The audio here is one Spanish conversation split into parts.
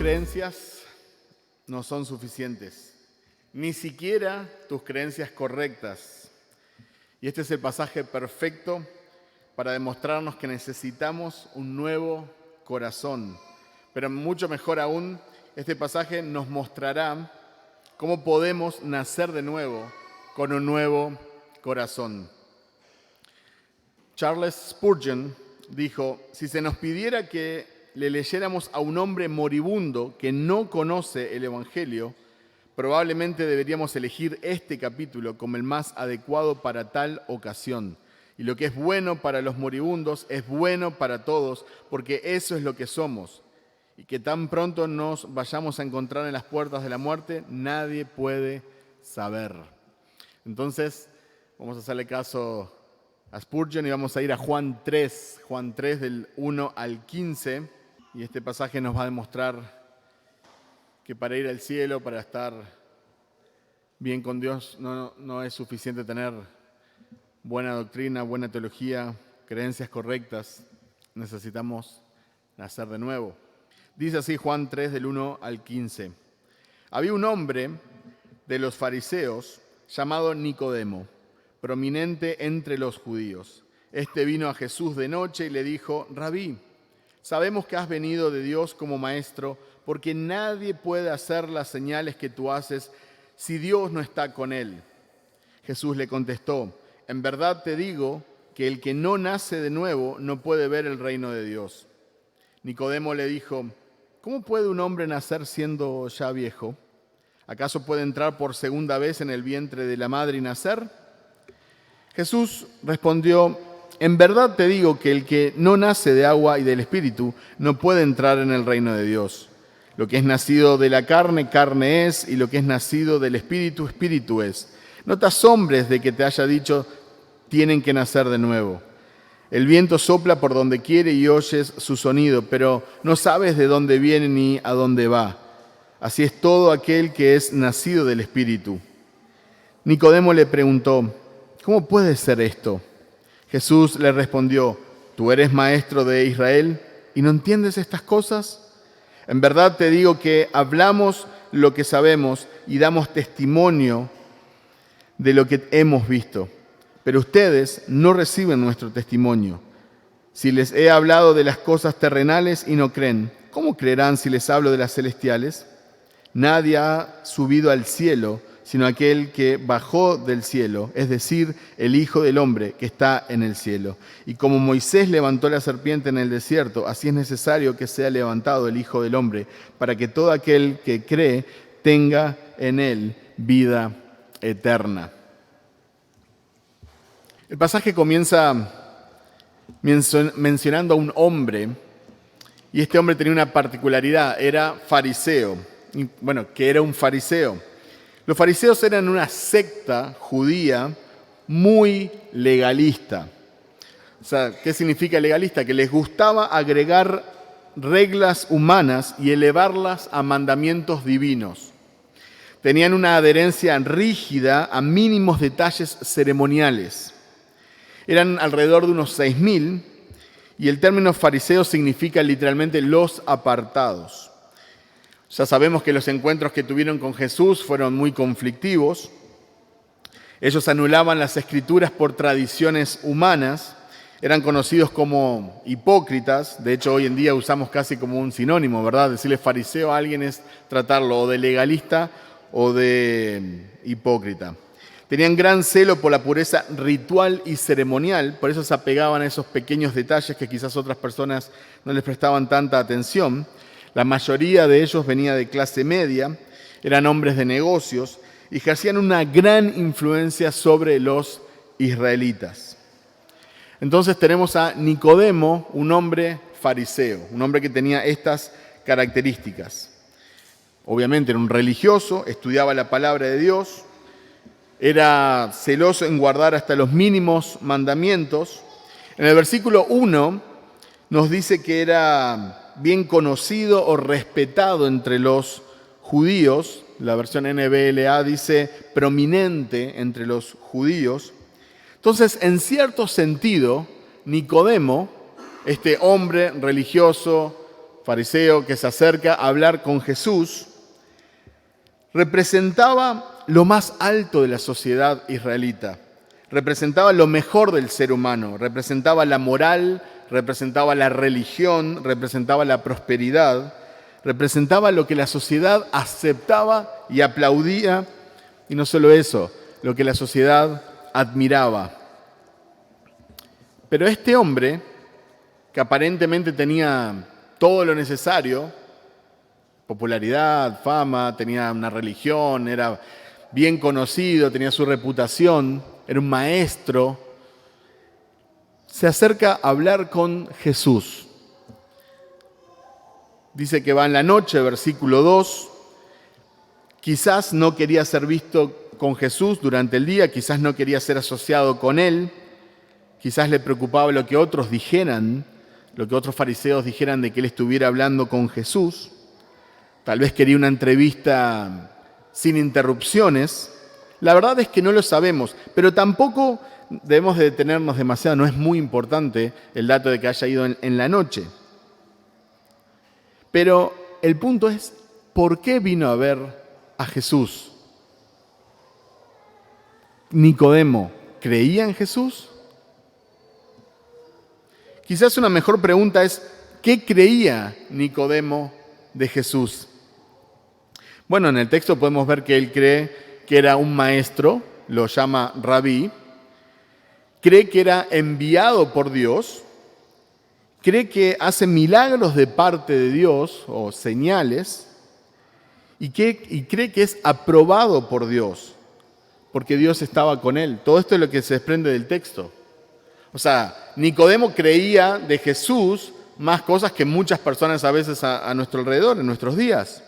creencias no son suficientes, ni siquiera tus creencias correctas. Y este es el pasaje perfecto para demostrarnos que necesitamos un nuevo corazón. Pero mucho mejor aún, este pasaje nos mostrará cómo podemos nacer de nuevo con un nuevo corazón. Charles Spurgeon dijo: si se nos pidiera que le leyéramos a un hombre moribundo que no conoce el Evangelio, probablemente deberíamos elegir este capítulo como el más adecuado para tal ocasión. Y lo que es bueno para los moribundos es bueno para todos, porque eso es lo que somos. Y que tan pronto nos vayamos a encontrar en las puertas de la muerte, nadie puede saber. Entonces, vamos a hacerle caso a Spurgeon y vamos a ir a Juan 3 del 1 al 15. Y este pasaje nos va a demostrar que para ir al cielo, para estar bien con Dios, no es suficiente tener buena doctrina, buena teología, creencias correctas. Necesitamos nacer de nuevo. Dice así Juan 3 del 1 al 15. Había un hombre de los fariseos llamado Nicodemo, prominente entre los judíos. Este vino a Jesús de noche y le dijo: Rabí, sabemos que has venido de Dios como maestro, porque nadie puede hacer las señales que tú haces si Dios no está con él. Jesús le contestó: en verdad te digo que el que no nace de nuevo no puede ver el reino de Dios. Nicodemo le dijo: ¿cómo puede un hombre nacer siendo ya viejo? ¿Acaso puede entrar por segunda vez en el vientre de la madre y nacer? Jesús respondió: en verdad te digo que el que no nace de agua y del Espíritu no puede entrar en el reino de Dios. Lo que es nacido de la carne, carne es, y lo que es nacido del Espíritu, Espíritu es. No te asombres de que te haya dicho: tienen que nacer de nuevo. El viento sopla por donde quiere y oyes su sonido, pero no sabes de dónde viene ni a dónde va. Así es todo aquel que es nacido del Espíritu. Nicodemo le preguntó: ¿cómo puede ser esto? Jesús le respondió: ¿tú eres maestro de Israel y no entiendes estas cosas? En verdad te digo que hablamos lo que sabemos y damos testimonio de lo que hemos visto. Pero ustedes no reciben nuestro testimonio. Si les he hablado de las cosas terrenales y no creen, ¿cómo creerán si les hablo de las celestiales? Nadie ha subido al cielo, sino aquel que bajó del cielo, es decir, el Hijo del Hombre que está en el cielo. Y como Moisés levantó la serpiente en el desierto, así es necesario que sea levantado el Hijo del Hombre, para que todo aquel que cree tenga en él vida eterna. El pasaje comienza mencionando a un hombre, y este hombre tenía una particularidad: era fariseo. ¿Qué era un fariseo? Los fariseos eran una secta judía muy legalista. O sea, ¿qué significa legalista? Que les gustaba agregar reglas humanas y elevarlas a mandamientos divinos. Tenían una adherencia rígida a mínimos detalles ceremoniales. Eran alrededor de unos 6.000, y el término fariseo significa literalmente los apartados. Ya sabemos que los encuentros que tuvieron con Jesús fueron muy conflictivos. Ellos anulaban las escrituras por tradiciones humanas, eran conocidos como hipócritas. De hecho, hoy en día usamos casi como un sinónimo, ¿verdad? Decirle fariseo a alguien es tratarlo o de legalista o de hipócrita. Tenían gran celo por la pureza ritual y ceremonial, por eso se apegaban a esos pequeños detalles que quizás otras personas no les prestaban tanta atención. La mayoría de ellos venía de clase media, eran hombres de negocios y ejercían una gran influencia sobre los israelitas. Entonces tenemos a Nicodemo, un hombre fariseo, un hombre que tenía estas características. Obviamente era un religioso, estudiaba la palabra de Dios, era celoso en guardar hasta los mínimos mandamientos. En el versículo 1 nos dice que era bien conocido o respetado entre los judíos. La versión NBLA dice prominente entre los judíos. Entonces, en cierto sentido, Nicodemo, este hombre religioso, fariseo que se acerca a hablar con Jesús, representaba lo más alto de la sociedad israelita. Representaba lo mejor del ser humano, representaba la moral, representaba la religión, representaba la prosperidad, representaba lo que la sociedad aceptaba y aplaudía, y no solo eso, lo que la sociedad admiraba. Pero este hombre, que aparentemente tenía todo lo necesario, popularidad, fama, tenía una religión, era bien conocido, tenía su reputación, era un maestro, se acerca a hablar con Jesús. Dice que va en la noche, versículo 2. Quizás no quería ser visto con Jesús durante el día, quizás no quería ser asociado con él, quizás le preocupaba lo que otros dijeran, lo que otros fariseos dijeran de que él estuviera hablando con Jesús. Tal vez quería una entrevista sin interrupciones. La verdad es que no lo sabemos, pero tampoco debemos de detenernos demasiado. No es muy importante el dato de que haya ido en la noche. Pero el punto es, ¿por qué vino a ver a Jesús? Nicodemo, ¿creía en Jesús? Quizás una mejor pregunta es, ¿qué creía Nicodemo de Jesús? Bueno, en el texto podemos ver que él cree que era un maestro, lo llama rabí, cree que era enviado por Dios, cree que hace milagros de parte de Dios o señales y cree que es aprobado por Dios, porque Dios estaba con él. Todo esto es lo que se desprende del texto. O sea, Nicodemo creía de Jesús más cosas que muchas personas a veces a nuestro alrededor, en nuestros días.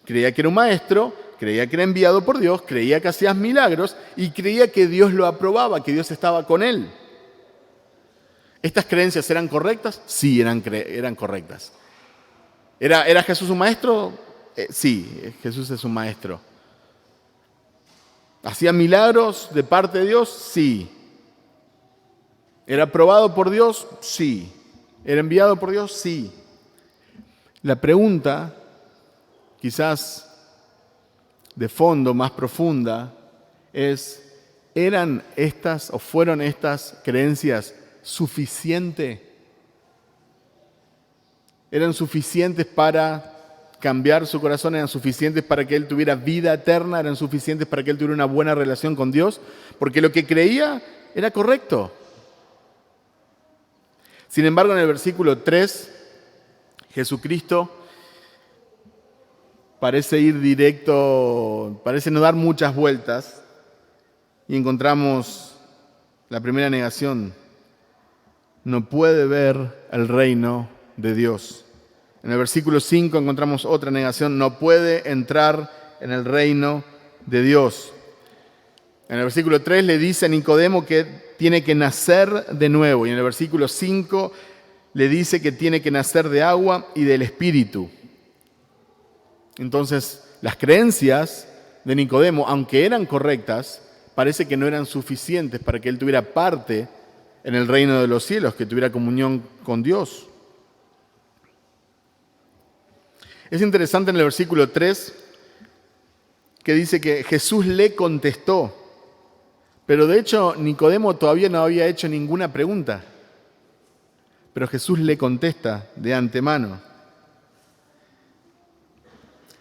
Creía que era un maestro, creía que era enviado por Dios, creía que hacía milagros y creía que Dios lo aprobaba, que Dios estaba con él. ¿Estas creencias eran correctas? Sí, eran correctas. ¿Era Jesús un maestro? Sí, Jesús es un maestro. ¿Hacía milagros de parte de Dios? Sí. ¿Era aprobado por Dios? Sí. ¿Era enviado por Dios? Sí. La pregunta, quizás de fondo, más profunda, es, ¿eran estas o fueron estas creencias suficientes? ¿Eran suficientes para cambiar su corazón? ¿Eran suficientes para que él tuviera vida eterna? ¿Eran suficientes para que él tuviera una buena relación con Dios? Porque lo que creía era correcto. Sin embargo, en el versículo 3, Jesucristo parece ir directo, parece no dar muchas vueltas, y encontramos la primera negación. No puede ver el reino de Dios. En el versículo 5 encontramos otra negación. No puede entrar en el reino de Dios. En el versículo 3 le dice a Nicodemo que tiene que nacer de nuevo. Y en el versículo 5 le dice que tiene que nacer de agua y del Espíritu. Entonces, las creencias de Nicodemo, aunque eran correctas, parece que no eran suficientes para que él tuviera parte en el reino de los cielos, que tuviera comunión con Dios. Es interesante en el versículo 3 que dice que Jesús le contestó, pero de hecho Nicodemo todavía no había hecho ninguna pregunta, pero Jesús le contesta de antemano.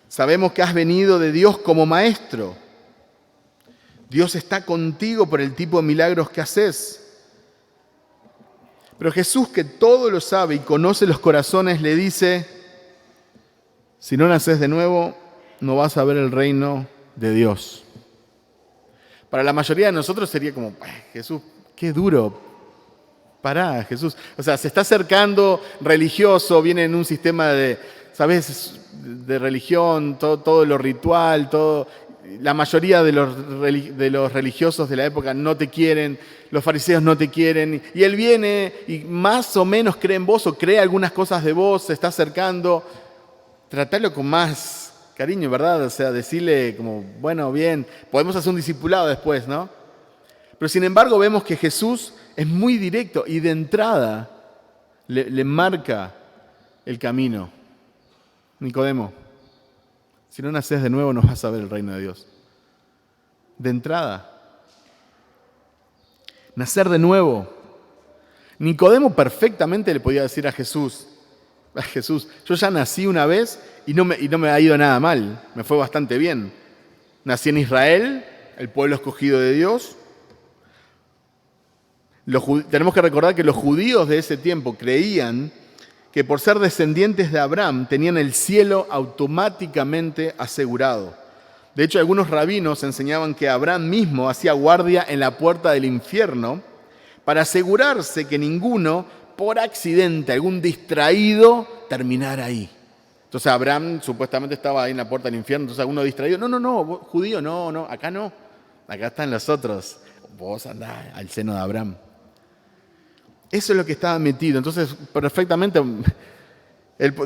Sabemos que has venido de Dios como maestro. Dios está contigo por el tipo de milagros que haces. Pero Jesús, que todo lo sabe y conoce los corazones, le dice, si no naces de nuevo, no vas a ver el reino de Dios. Para la mayoría de nosotros sería como, Jesús, qué duro. Pará, Jesús. O sea, se está acercando religioso, viene en un sistema de, ¿sabes?, de religión, todo lo ritual, todo. La mayoría de los religiosos de la época no te quieren, los fariseos no te quieren, y él viene y más o menos cree en vos o cree algunas cosas de vos, se está acercando. Tratalo con más cariño, ¿verdad? O sea, decirle como, bueno, bien, podemos hacer un discipulado después, ¿no? Pero sin embargo vemos que Jesús es muy directo y de entrada le marca el camino. Nicodemo, si no naces de nuevo no vas a ver el reino de Dios. De entrada, nacer de nuevo. Nicodemo perfectamente le podía decir a Jesús, yo ya nací una vez y no me ha ido nada mal, me fue bastante bien. Nací en Israel, el pueblo escogido de Dios. Tenemos que recordar que los judíos de ese tiempo creían que por ser descendientes de Abraham tenían el cielo automáticamente asegurado. De hecho, algunos rabinos enseñaban que Abraham mismo hacía guardia en la puerta del infierno para asegurarse que ninguno, por accidente, algún distraído, terminara ahí. Entonces Abraham supuestamente estaba ahí en la puerta del infierno, entonces alguno distraído, no, vos, judío, no, acá no, acá están los otros, vos andás al seno de Abraham. Eso es lo que estaba metido. Entonces, perfectamente,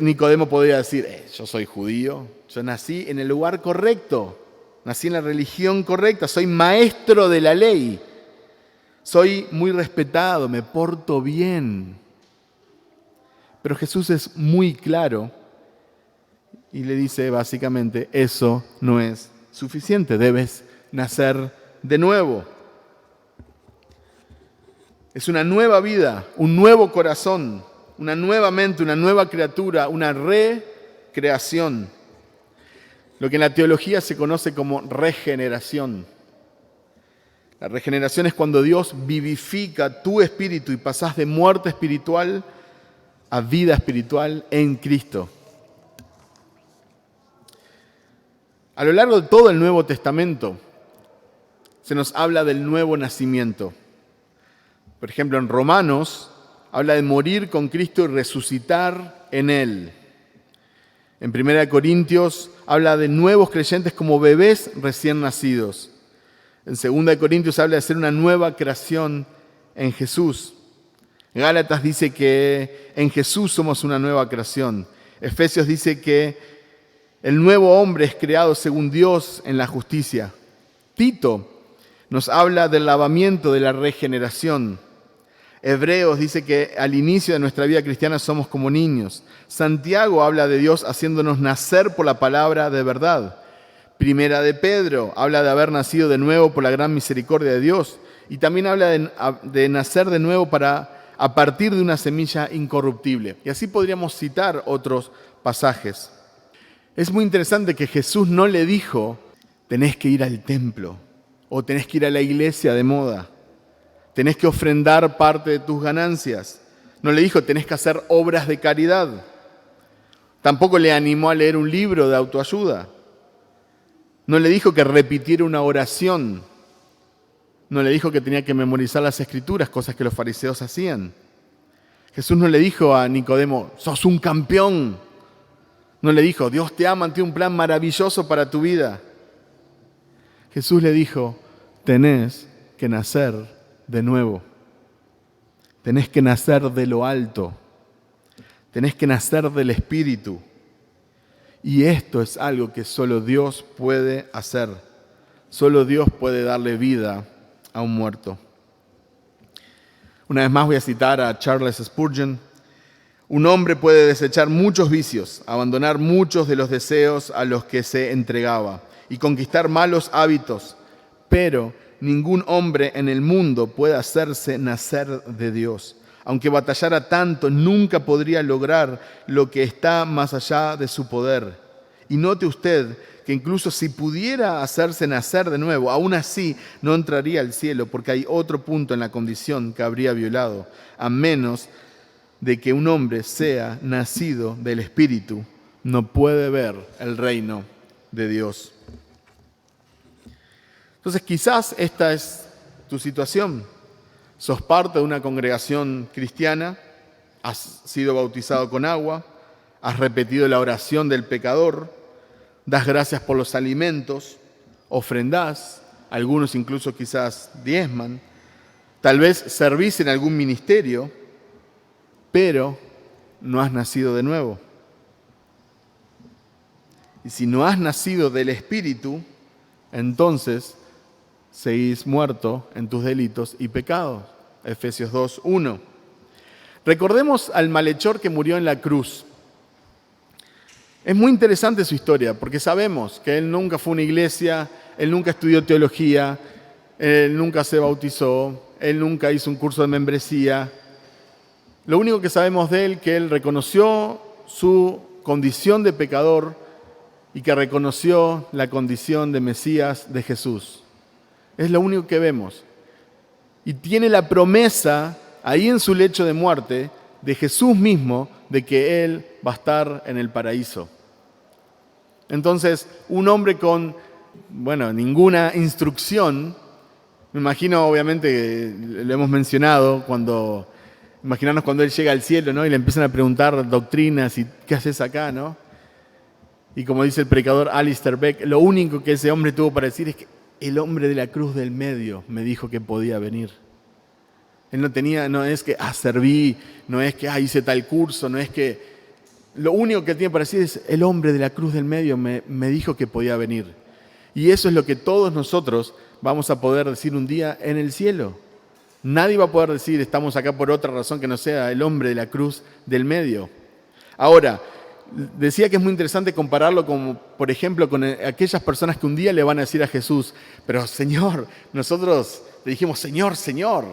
Nicodemo podría decir, yo soy judío, yo nací en el lugar correcto, nací en la religión correcta, soy maestro de la ley, soy muy respetado, me porto bien. Pero Jesús es muy claro y le dice básicamente, eso no es suficiente, debes nacer de nuevo. Es una nueva vida, un nuevo corazón, una nueva mente, una nueva criatura, una recreación. Lo que en la teología se conoce como regeneración. La regeneración es cuando Dios vivifica tu espíritu y pasás de muerte espiritual a vida espiritual en Cristo. A lo largo de todo el Nuevo Testamento se nos habla del nuevo nacimiento. Por ejemplo, en Romanos habla de morir con Cristo y resucitar en Él. En 1 Corintios habla de nuevos creyentes como bebés recién nacidos. En 2 Corintios habla de ser una nueva creación en Jesús. Gálatas dice que en Jesús somos una nueva creación. Efesios dice que el nuevo hombre es creado según Dios en la justicia. Tito nos habla del lavamiento, de la regeneración. Hebreos dice que al inicio de nuestra vida cristiana somos como niños. Santiago habla de Dios haciéndonos nacer por la palabra de verdad. Primera de Pedro habla de haber nacido de nuevo por la gran misericordia de Dios. Y también habla de nacer de nuevo a partir de una semilla incorruptible. Y así podríamos citar otros pasajes. Es muy interesante que Jesús no le dijo, tenés que ir al templo o tenés que ir a la iglesia de moda. Tenés que ofrendar parte de tus ganancias. No le dijo, tenés que hacer obras de caridad. Tampoco le animó a leer un libro de autoayuda. No le dijo que repitiera una oración. No le dijo que tenía que memorizar las escrituras, cosas que los fariseos hacían. Jesús no le dijo a Nicodemo, sos un campeón. No le dijo, Dios te ama, tiene un plan maravilloso para tu vida. Jesús le dijo, tenés que nacer de nuevo. Tenés que nacer de lo alto. Tenés que nacer del Espíritu. Y esto es algo que solo Dios puede hacer. Solo Dios puede darle vida a un muerto. Una vez más voy a citar a Charles Spurgeon. Un hombre puede desechar muchos vicios, abandonar muchos de los deseos a los que se entregaba y conquistar malos hábitos, pero ningún hombre en el mundo puede hacerse nacer de Dios. Aunque batallara tanto, nunca podría lograr lo que está más allá de su poder. Y note usted que incluso si pudiera hacerse nacer de nuevo, aún así no entraría al cielo, porque hay otro punto en la condición que habría violado, a menos de que un hombre sea nacido del Espíritu, no puede ver el reino de Dios. Entonces quizás esta es tu situación. Sos parte de una congregación cristiana, has sido bautizado con agua, has repetido la oración del pecador, das gracias por los alimentos, ofrendás, algunos incluso quizás diezman, tal vez servís en algún ministerio, pero no has nacido de nuevo. Y si no has nacido del Espíritu, entonces seguís muerto en tus delitos y pecados. Efesios 2:1. Recordemos al malhechor que murió en la cruz. Es muy interesante su historia, porque sabemos que él nunca fue a una iglesia, él nunca estudió teología, él nunca se bautizó, él nunca hizo un curso de membresía. Lo único que sabemos de él es que él reconoció su condición de pecador y que reconoció la condición de Mesías de Jesús. Es lo único que vemos. Y tiene la promesa ahí en su lecho de muerte de Jesús mismo de que él va a estar en el paraíso. Entonces, un hombre con, ninguna instrucción, me imagino, obviamente, lo hemos mencionado, imaginarnos cuando él llega al cielo, ¿no? Y le empiezan a preguntar doctrinas y ¿qué haces acá, no? Y como dice el predicador Alistair Beck, lo único que ese hombre tuvo para decir es que el hombre de la cruz del medio me dijo que podía venir. Él no es que serví, no es que hice tal curso, no es que... Lo único que tiene para decir es el hombre de la cruz del medio me dijo que podía venir. Y eso es lo que todos nosotros vamos a poder decir un día en el cielo. Nadie va a poder decir estamos acá por otra razón que no sea el hombre de la cruz del medio. Ahora, decía que es muy interesante compararlo con, por ejemplo, con aquellas personas que un día le van a decir a Jesús, pero Señor, nosotros le dijimos, Señor, Señor,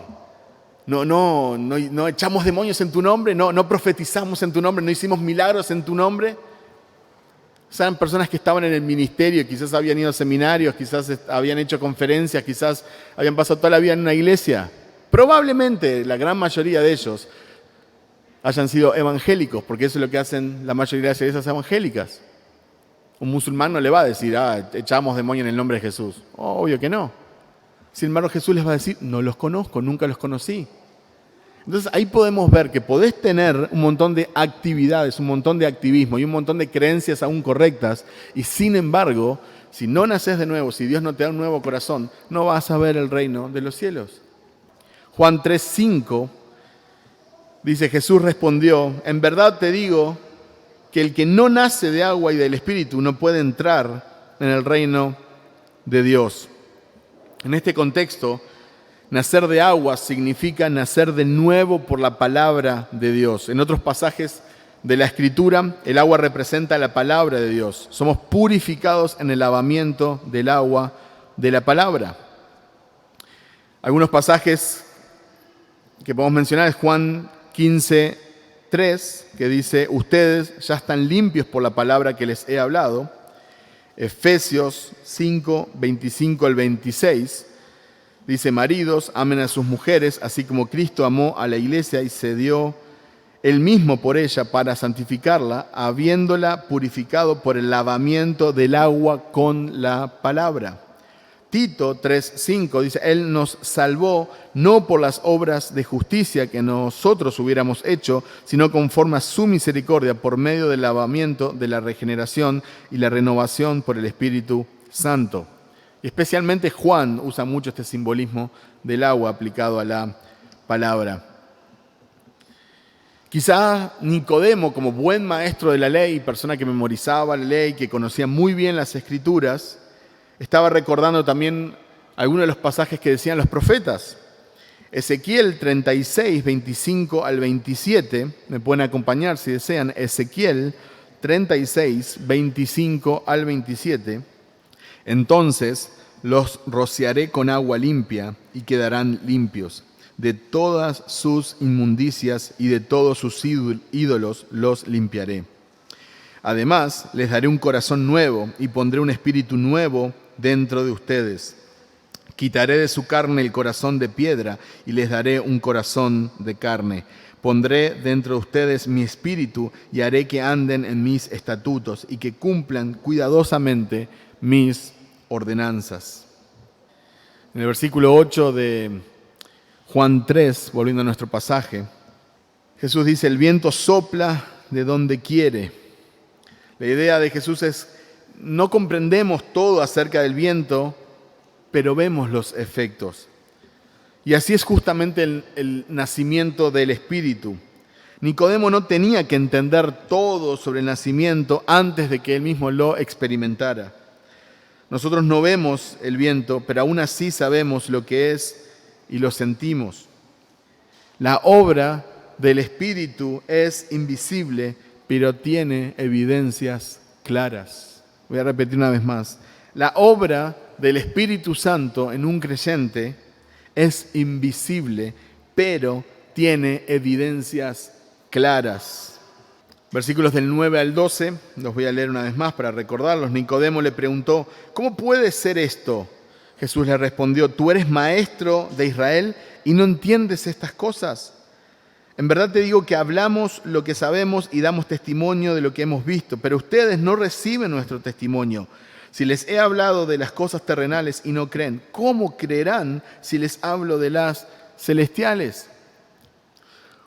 no echamos demonios en tu nombre, no profetizamos en tu nombre, no hicimos milagros en tu nombre. Eran personas que estaban en el ministerio, quizás habían ido a seminarios, quizás habían hecho conferencias, quizás habían pasado toda la vida en una iglesia. Probablemente la gran mayoría de ellos hayan sido evangélicos, porque eso es lo que hacen la mayoría de las iglesias evangélicas. Un musulmán no le va a decir, echamos demonios en el nombre de Jesús. Obvio que no. Sin embargo, Jesús les va a decir, no los conozco, nunca los conocí. Entonces ahí podemos ver que podés tener un montón de actividades, un montón de activismo y un montón de creencias aún correctas, y sin embargo, si no naces de nuevo, si Dios no te da un nuevo corazón, no vas a ver el reino de los cielos. Juan 3:5 dice, Jesús respondió, en verdad te digo que el que no nace de agua y del Espíritu no puede entrar en el reino de Dios. En este contexto, nacer de agua significa nacer de nuevo por la palabra de Dios. En otros pasajes de la Escritura, el agua representa la palabra de Dios. Somos purificados en el lavamiento del agua de la palabra. Algunos pasajes que podemos mencionar es Juan 15:3, que dice, ustedes ya están limpios por la palabra que les he hablado. Efesios 5:25 al 26, dice, maridos, amen a sus mujeres, así como Cristo amó a la iglesia y se dio él mismo por ella para santificarla, habiéndola purificado por el lavamiento del agua con la palabra. Tito 3:5 dice, Él nos salvó no por las obras de justicia que nosotros hubiéramos hecho, sino conforme a su misericordia, por medio del lavamiento de la regeneración y la renovación por el Espíritu Santo. Y especialmente Juan usa mucho este simbolismo del agua aplicado a la palabra. Quizá Nicodemo, como buen maestro de la ley, persona que memorizaba la ley, que conocía muy bien las Escrituras, estaba recordando también algunos de los pasajes que decían los profetas. Ezequiel 36, 25 al 27, me pueden acompañar si desean, Ezequiel 36, 25 al 27. Entonces los rociaré con agua limpia y quedarán limpios. De todas sus inmundicias y de todos sus ídolos los limpiaré. Además, les daré un corazón nuevo y pondré un espíritu nuevo dentro de ustedes. Quitaré de su carne el corazón de piedra y les daré un corazón de carne. Pondré dentro de ustedes mi espíritu y haré que anden en mis estatutos y que cumplan cuidadosamente mis ordenanzas. En el versículo 8 de Juan 3, volviendo a nuestro pasaje, Jesús dice, el viento sopla de donde quiere. La idea de Jesús es, no comprendemos todo acerca del viento, pero vemos los efectos. Y así es justamente el nacimiento del Espíritu. Nicodemo no tenía que entender todo sobre el nacimiento antes de que él mismo lo experimentara. Nosotros no vemos el viento, pero aún así sabemos lo que es y lo sentimos. La obra del Espíritu es invisible, pero tiene evidencias claras. Voy a repetir una vez más. La obra del Espíritu Santo en un creyente es invisible, pero tiene evidencias claras. Versículos del 9 al 12, los voy a leer una vez más para recordarlos. Nicodemo le preguntó, ¿cómo puede ser esto? Jesús le respondió, ¿tú eres maestro de Israel y no entiendes estas cosas? En verdad te digo que hablamos lo que sabemos y damos testimonio de lo que hemos visto, pero ustedes no reciben nuestro testimonio. Si les he hablado de las cosas terrenales y no creen, ¿cómo creerán si les hablo de las celestiales?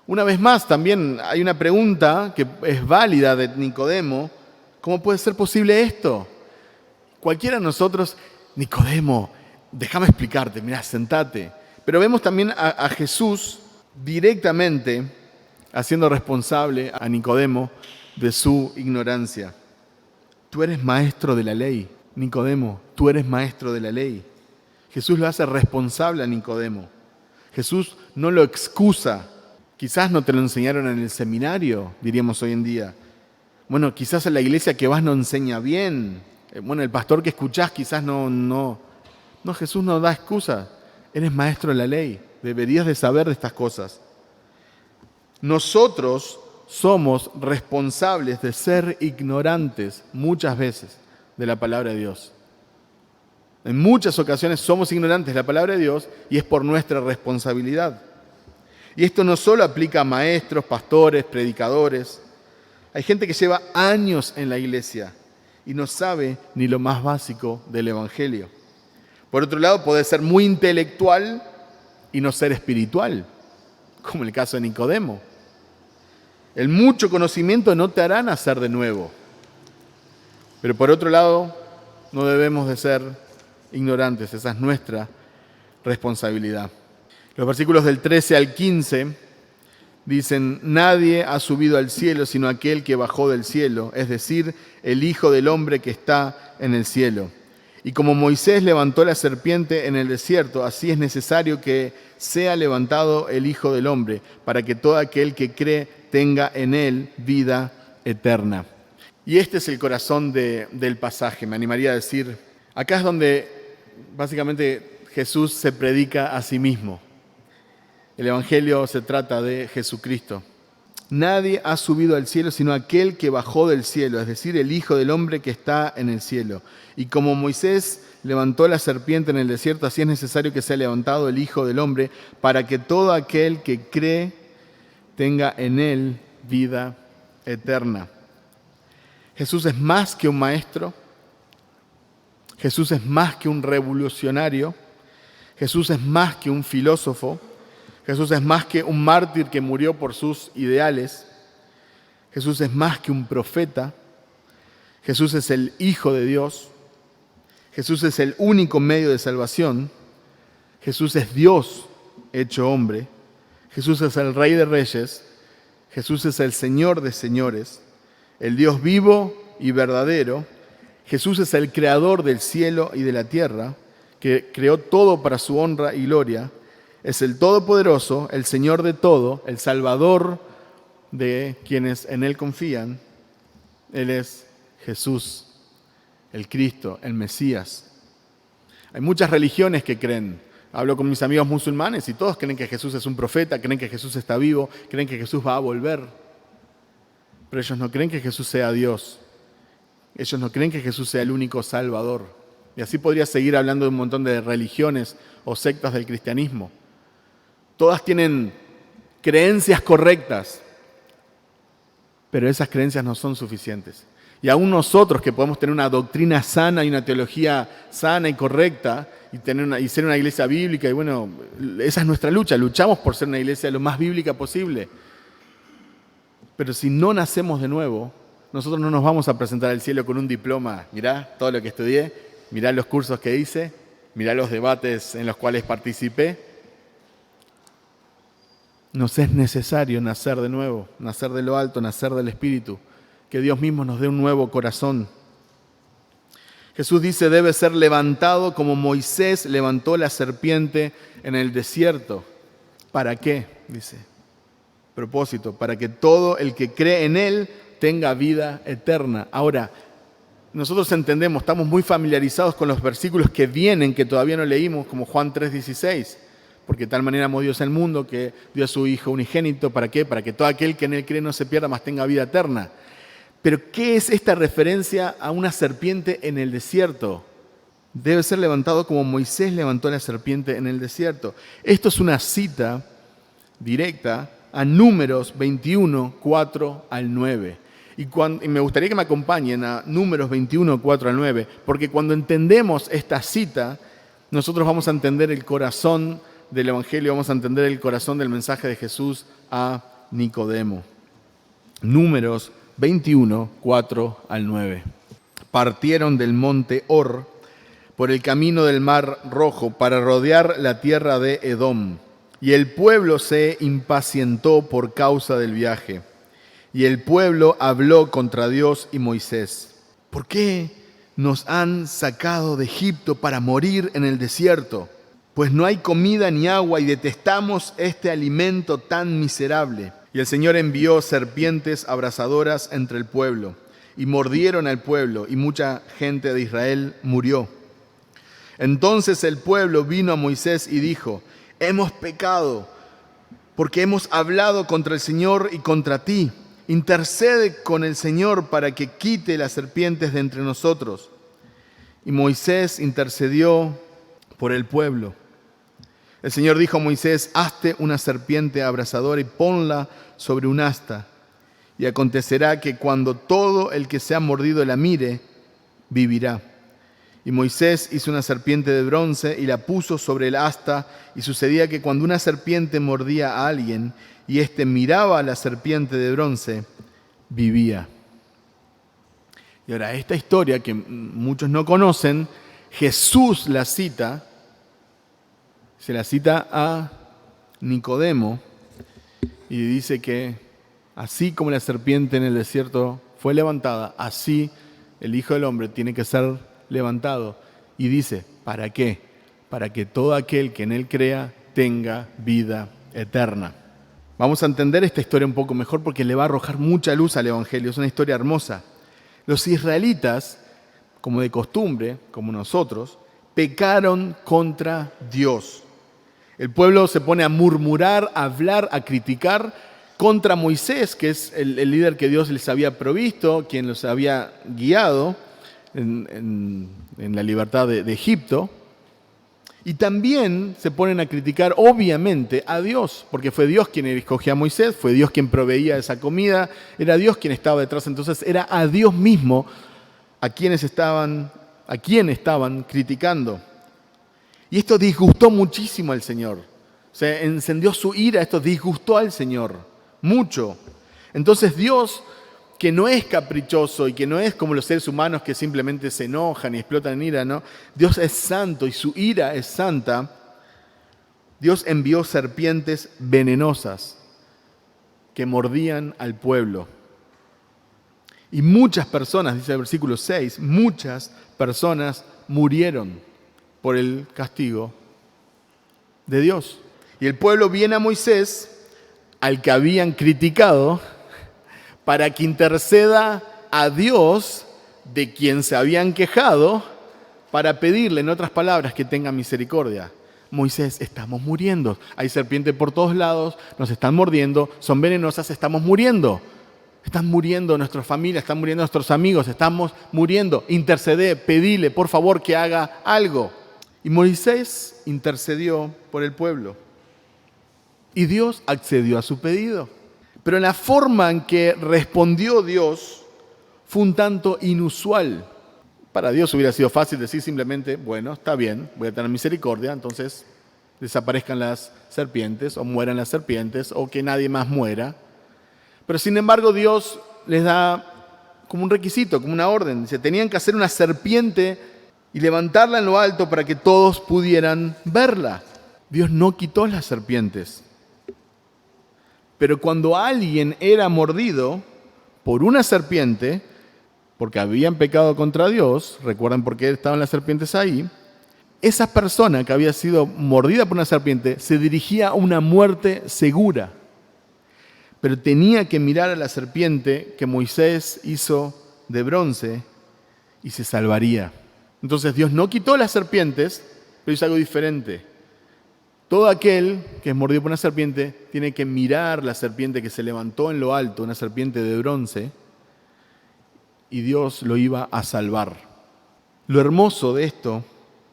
Una vez más, también hay una pregunta que es válida de Nicodemo. ¿Cómo puede ser posible esto? Cualquiera de nosotros, Nicodemo, déjame explicarte, mirá, sentate. Pero vemos también a Jesús directamente haciendo responsable a Nicodemo de su ignorancia. Tú eres maestro de la ley, Nicodemo, tú eres maestro de la ley. Jesús lo hace responsable a Nicodemo. Jesús no lo excusa. Quizás no te lo enseñaron en el seminario, diríamos hoy en día. Bueno, quizás en la iglesia que vas no enseña bien. Bueno, el pastor que escuchás quizás no. No, Jesús no da excusa. Eres maestro de la ley. Deberías de saber de estas cosas. Nosotros somos responsables de ser ignorantes muchas veces de la palabra de Dios. En muchas ocasiones somos ignorantes de la palabra de Dios y es por nuestra responsabilidad. Y esto no solo aplica a maestros, pastores, predicadores. Hay gente que lleva años en la iglesia y no sabe ni lo más básico del Evangelio. Por otro lado, puede ser muy intelectual y no ser espiritual, como el caso de Nicodemo. El mucho conocimiento no te hará nacer de nuevo. Pero por otro lado, no debemos de ser ignorantes, esa es nuestra responsabilidad. Los versículos del 13 al 15 dicen, nadie ha subido al cielo sino aquel que bajó del cielo, es decir, el Hijo del Hombre que está en el cielo. Y como Moisés levantó la serpiente en el desierto, así es necesario que sea levantado el Hijo del Hombre, para que todo aquel que cree tenga en él vida eterna. Y este es el corazón del pasaje, me animaría a decir. Acá es donde básicamente Jesús se predica a sí mismo. El Evangelio se trata de Jesucristo. Nadie ha subido al cielo sino aquel que bajó del cielo, es decir, el Hijo del Hombre que está en el cielo. Y como Moisés levantó la serpiente en el desierto, así es necesario que sea levantado el Hijo del Hombre, para que todo aquel que cree tenga en él vida eterna. Jesús es más que un maestro. Jesús es más que un revolucionario. Jesús es más que un filósofo. Jesús es más que un mártir que murió por sus ideales. Jesús es más que un profeta. Jesús es el Hijo de Dios. Jesús es el único medio de salvación. Jesús es Dios hecho hombre. Jesús es el Rey de Reyes. Jesús es el Señor de señores, el Dios vivo y verdadero. Jesús es el creador del cielo y de la tierra, que creó todo para su honra y gloria. Es el Todopoderoso, el Señor de todo, el Salvador de quienes en Él confían. Él es Jesús, el Cristo, el Mesías. Hay muchas religiones que creen. Hablo con mis amigos musulmanes y todos creen que Jesús es un profeta, creen que Jesús está vivo, creen que Jesús va a volver. Pero ellos no creen que Jesús sea Dios. Ellos no creen que Jesús sea el único Salvador. Y así podría seguir hablando de un montón de religiones o sectas del cristianismo. Todas tienen creencias correctas, pero esas creencias no son suficientes. Y aún nosotros que podemos tener una doctrina sana y una teología sana y correcta y ser una iglesia bíblica, y bueno, esa es nuestra lucha, luchamos por ser una iglesia lo más bíblica posible. Pero si no nacemos de nuevo, nosotros no nos vamos a presentar al cielo con un diploma. Mirá todo lo que estudié, mirá los cursos que hice, mirá los debates en los cuales participé. Nos es necesario nacer de nuevo, nacer de lo alto, nacer del Espíritu, que Dios mismo nos dé un nuevo corazón. Jesús dice, debe ser levantado como Moisés levantó la serpiente en el desierto. ¿Para qué? Dice. Propósito, para que todo el que cree en Él tenga vida eterna. Ahora, nosotros entendemos, estamos muy familiarizados con los versículos que vienen, que todavía no leímos, como Juan 3:16. Porque de tal manera amó Dios al mundo que dio a su Hijo unigénito. ¿Para qué? Para que todo aquel que en él cree no se pierda, mas tenga vida eterna. Pero ¿qué es esta referencia a una serpiente en el desierto? Debe ser levantado como Moisés levantó la serpiente en el desierto. Esto es una cita directa a Números 21, 4 al 9. Y me gustaría que me acompañen a Números 21, 4 al 9, porque cuando entendemos esta cita, nosotros vamos a entender el corazón del Evangelio, vamos a entender el corazón del mensaje de Jesús a Nicodemo. Números 21, 4 al 9. Partieron del monte Hor por el camino del Mar Rojo para rodear la tierra de Edom. Y el pueblo se impacientó por causa del viaje. Y el pueblo habló contra Dios y Moisés. ¿Por qué nos han sacado de Egipto para morir en el desierto? Pues no hay comida ni agua y detestamos este alimento tan miserable. Y el Señor envió serpientes abrasadoras entre el pueblo, y mordieron al pueblo, y mucha gente de Israel murió. Entonces el pueblo vino a Moisés y dijo: hemos pecado, porque hemos hablado contra el Señor y contra ti. Intercede con el Señor para que quite las serpientes de entre nosotros. Y Moisés intercedió por el pueblo. El Señor dijo a Moisés: hazte una serpiente abrasadora y ponla sobre un asta. Y acontecerá que cuando todo el que sea mordido la mire, vivirá. Y Moisés hizo una serpiente de bronce y la puso sobre el asta. Y sucedía que cuando una serpiente mordía a alguien y éste miraba a la serpiente de bronce, vivía. Y ahora, esta historia que muchos no conocen, Jesús la cita. Se la cita a Nicodemo y dice que así como la serpiente en el desierto fue levantada, así el Hijo del Hombre tiene que ser levantado. Y dice, ¿para qué? Para que todo aquel que en él crea tenga vida eterna. Vamos a entender esta historia un poco mejor porque le va a arrojar mucha luz al Evangelio. Es una historia hermosa. Los israelitas, como de costumbre, como nosotros, pecaron contra Dios. El pueblo se pone a murmurar, a hablar, a criticar contra Moisés, que es el líder que Dios les había provisto, quien los había guiado en la libertad de Egipto. Y también se ponen a criticar, obviamente, a Dios, porque fue Dios quien escogió a Moisés, fue Dios quien proveía esa comida, era Dios quien estaba detrás. Entonces era a Dios mismo a quien estaban criticando. Y esto disgustó muchísimo al Señor. Se encendió su ira, esto disgustó al Señor, mucho. Entonces Dios, que no es caprichoso y que no es como los seres humanos que simplemente se enojan y explotan en ira, ¿no? Dios es santo y su ira es santa. Dios envió serpientes venenosas que mordían al pueblo. Y muchas personas, dice el versículo 6, muchas personas murieron por el castigo de Dios. Y el pueblo viene a Moisés, al que habían criticado, para que interceda a Dios, de quien se habían quejado, para pedirle, en otras palabras, que tenga misericordia. Moisés, estamos muriendo. Hay serpientes por todos lados, nos están mordiendo, son venenosas, estamos muriendo. Están muriendo nuestras familias, están muriendo nuestros amigos, estamos muriendo. Intercede, pedile, por favor, que haga algo. Y Moisés intercedió por el pueblo. Y Dios accedió a su pedido. Pero la forma en que respondió Dios fue un tanto inusual. Para Dios hubiera sido fácil decir simplemente, bueno, está bien, voy a tener misericordia, entonces desaparezcan las serpientes o mueran las serpientes o que nadie más muera. Pero sin embargo Dios les da como un requisito, como una orden. Dice, tenían que hacer una serpiente y levantarla en lo alto para que todos pudieran verla. Dios no quitó las serpientes. Pero cuando alguien era mordido por una serpiente, porque habían pecado contra Dios, recuerdan por qué estaban las serpientes ahí, esa persona que había sido mordida por una serpiente se dirigía a una muerte segura. Pero tenía que mirar a la serpiente que Moisés hizo de bronce y se salvaría. Entonces Dios no quitó las serpientes, pero hizo algo diferente. Todo aquel que es mordido por una serpiente tiene que mirar la serpiente que se levantó en lo alto, una serpiente de bronce, y Dios lo iba a salvar. Lo hermoso de esto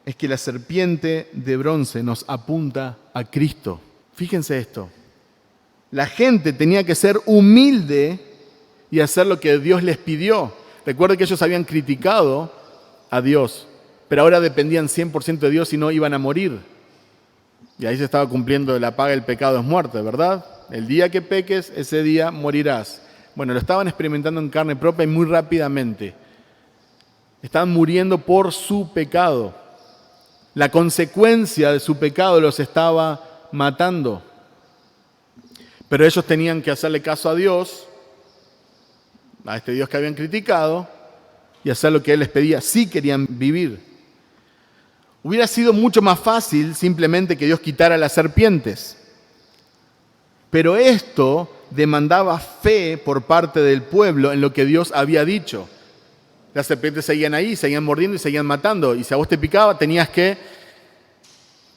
es que la serpiente de bronce nos apunta a Cristo. Fíjense esto. La gente tenía que ser humilde y hacer lo que Dios les pidió. Recuerden que ellos habían criticado a Dios, pero ahora dependían 100% de Dios y no iban a morir. Y ahí se estaba cumpliendo la paga del pecado es muerte, ¿verdad? El día que peques, ese día morirás. Bueno, lo estaban experimentando en carne propia y muy rápidamente. Estaban muriendo por su pecado. La consecuencia de su pecado los estaba matando. Pero ellos tenían que hacerle caso a Dios, a este Dios que habían criticado, y hacer lo que Él les pedía, si querían vivir. Hubiera sido mucho más fácil simplemente que Dios quitara las serpientes. Pero esto demandaba fe por parte del pueblo en lo que Dios había dicho. Las serpientes seguían ahí, seguían mordiendo y seguían matando. Y si a vos te picaba, tenías que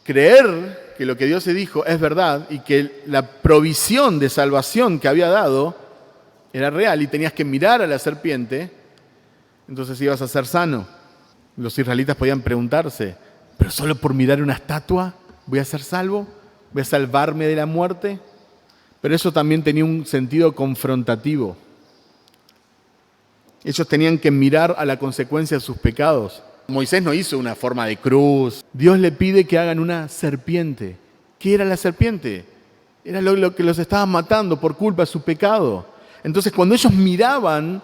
creer que lo que Dios te dijo es verdad y que la provisión de salvación que había dado era real y tenías que mirar a la serpiente, entonces ibas a ser sano. Los israelitas podían preguntarse, ¿pero solo por mirar una estatua voy a ser salvo? ¿Voy a salvarme de la muerte? Pero eso también tenía un sentido confrontativo. Ellos tenían que mirar a la consecuencia de sus pecados. Moisés no hizo una forma de cruz. Dios le pide que hagan una serpiente. ¿Qué era la serpiente? Era lo que los estaba matando por culpa de su pecado. Entonces, cuando ellos miraban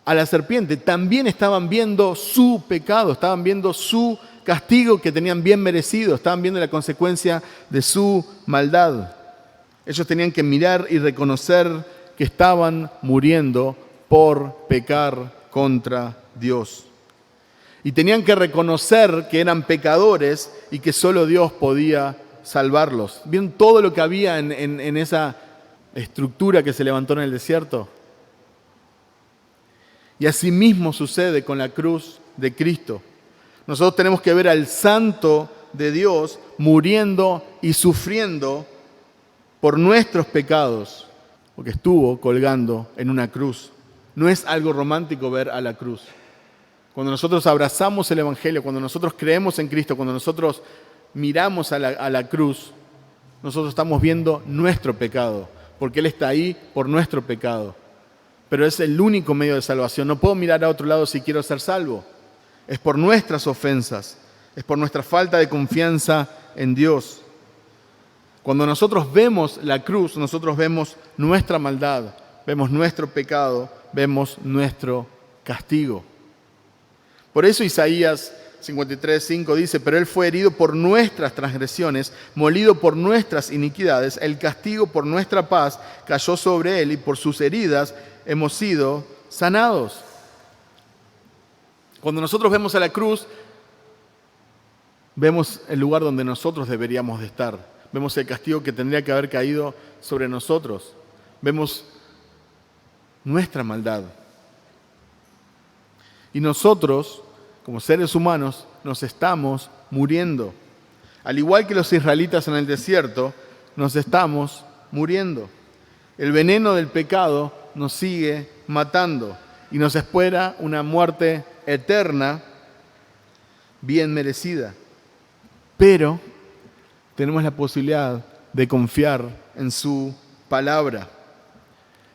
a la serpiente, también estaban viendo su pecado, estaban viendo su castigo que tenían bien merecido, estaban viendo la consecuencia de su maldad. Ellos tenían que mirar y reconocer que estaban muriendo por pecar contra Dios. Y tenían que reconocer que eran pecadores y que solo Dios podía salvarlos. ¿Vieron todo lo que había en esa estructura que se levantó en el desierto? Y así mismo sucede con la cruz de Cristo. Nosotros tenemos que ver al Santo de Dios muriendo y sufriendo por nuestros pecados, porque estuvo colgando en una cruz. No es algo romántico ver a la cruz. Cuando nosotros abrazamos el Evangelio, cuando nosotros creemos en Cristo, cuando nosotros miramos a la cruz, nosotros estamos viendo nuestro pecado, porque Él está ahí por nuestro pecado. Pero es el único medio de salvación. No puedo mirar a otro lado si quiero ser salvo. Es por nuestras ofensas, es por nuestra falta de confianza en Dios. Cuando nosotros vemos la cruz, nosotros vemos nuestra maldad, vemos nuestro pecado, vemos nuestro castigo. Por eso Isaías 53:5 dice, pero Él fue herido por nuestras transgresiones, molido por nuestras iniquidades, el castigo por nuestra paz cayó sobre Él y por sus heridas hemos sido sanados. Cuando nosotros vemos a la cruz, vemos el lugar donde nosotros deberíamos de estar. Vemos el castigo que tendría que haber caído sobre nosotros. Vemos nuestra maldad. Y nosotros, como seres humanos, nos estamos muriendo. Al igual que los israelitas en el desierto, nos estamos muriendo. El veneno del pecado nos sigue matando y nos espera una muerte eterna, bien merecida. Pero tenemos la posibilidad de confiar en su palabra.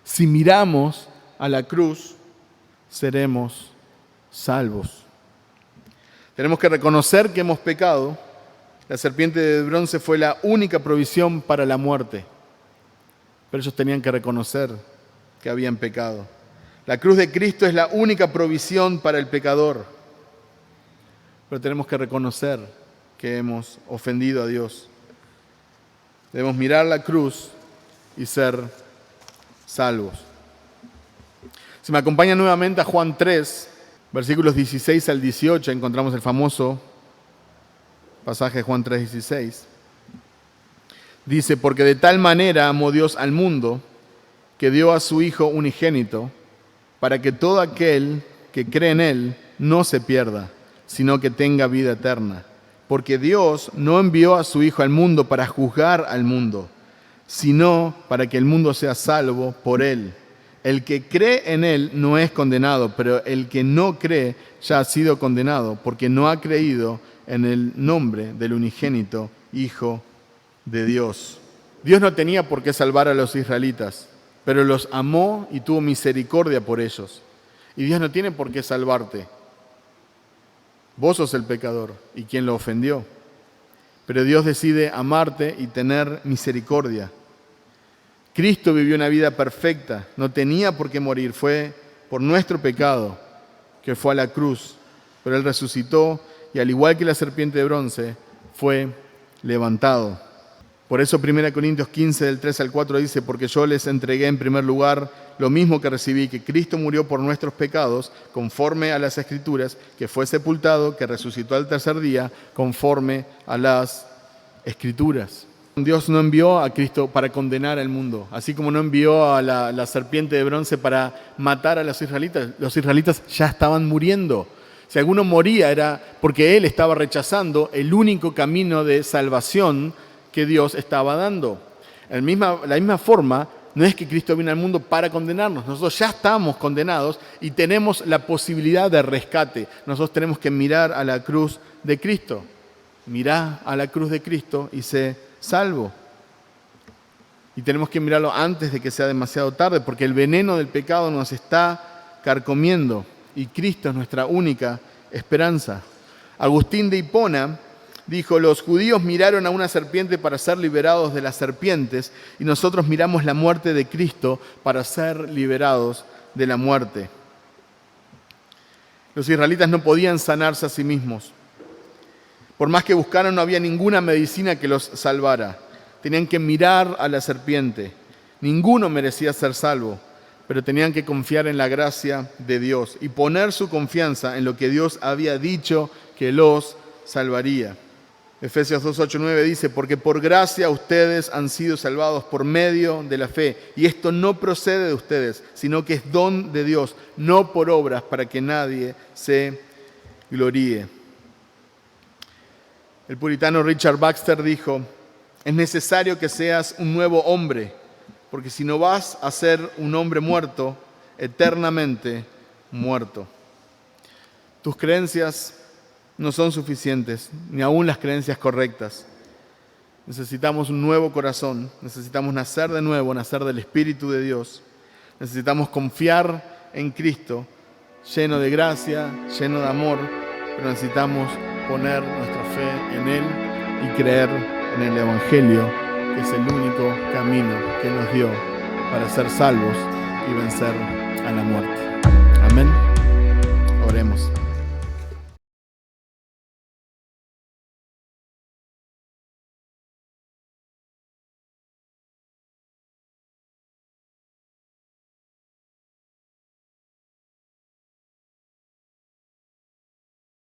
Si miramos a la cruz, seremos salvos. Tenemos que reconocer que hemos pecado. La serpiente de bronce fue la única provisión para la muerte. Pero ellos tenían que reconocer que habían pecado. La cruz de Cristo es la única provisión para el pecador. Pero tenemos que reconocer que hemos ofendido a Dios. Debemos mirar la cruz y ser salvos. Si me acompañan nuevamente a Juan 3, versículos 16 al 18, encontramos el famoso pasaje de Juan 3:16. Dice, porque de tal manera amó Dios al mundo, que dio a su Hijo unigénito, para que todo aquel que cree en Él no se pierda, sino que tenga vida eterna. Porque Dios no envió a su Hijo al mundo para juzgar al mundo, sino para que el mundo sea salvo por Él. El que cree en Él no es condenado, pero el que no cree ya ha sido condenado, porque no ha creído en el nombre del unigénito Hijo de Dios. Dios no tenía por qué salvar a los israelitas, pero los amó y tuvo misericordia por ellos. Y Dios no tiene por qué salvarte. Vos sos el pecador y quien lo ofendió. Pero Dios decide amarte y tener misericordia. Cristo vivió una vida perfecta, no tenía por qué morir, fue por nuestro pecado que fue a la cruz, pero Él resucitó y al igual que la serpiente de bronce, fue levantado. Por eso 1 Corintios 15, del 3 al 4 dice, porque yo les entregué en primer lugar lo mismo que recibí, que Cristo murió por nuestros pecados, conforme a las Escrituras, que fue sepultado, que resucitó al tercer día, conforme a las Escrituras. Dios no envió a Cristo para condenar al mundo, así como no envió a la serpiente de bronce para matar a los israelitas ya estaban muriendo. Si alguno moría era porque él estaba rechazando el único camino de salvación que Dios estaba dando. La misma forma, no es que Cristo vino al mundo para condenarnos, nosotros ya estamos condenados y tenemos la posibilidad de rescate. Nosotros tenemos que mirar a la cruz de Cristo. Mirá a la cruz de Cristo y sé salvo. Y tenemos que mirarlo antes de que sea demasiado tarde, porque el veneno del pecado nos está carcomiendo y Cristo es nuestra única esperanza. Agustín de Hipona dijo, los judíos miraron a una serpiente para ser liberados de las serpientes y nosotros miramos la muerte de Cristo para ser liberados de la muerte. Los israelitas no podían sanarse a sí mismos. Por más que buscaran, no había ninguna medicina que los salvara. Tenían que mirar a la serpiente. Ninguno merecía ser salvo, pero tenían que confiar en la gracia de Dios y poner su confianza en lo que Dios había dicho que los salvaría. Efesios 2, 8, 9 dice, porque por gracia ustedes han sido salvados por medio de la fe, y esto no procede de ustedes, sino que es don de Dios, no por obras, para que nadie se gloríe. El puritano Richard Baxter dijo, es necesario que seas un nuevo hombre, porque si no vas a ser un hombre muerto, eternamente muerto. Tus creencias no son suficientes, ni aún las creencias correctas. Necesitamos un nuevo corazón, necesitamos nacer de nuevo, nacer del Espíritu de Dios. Necesitamos confiar en Cristo, lleno de gracia, lleno de amor, pero necesitamos poner nuestra fe en Él y creer en el Evangelio, que es el único camino que nos dio para ser salvos y vencer a la muerte. Amén. Oremos.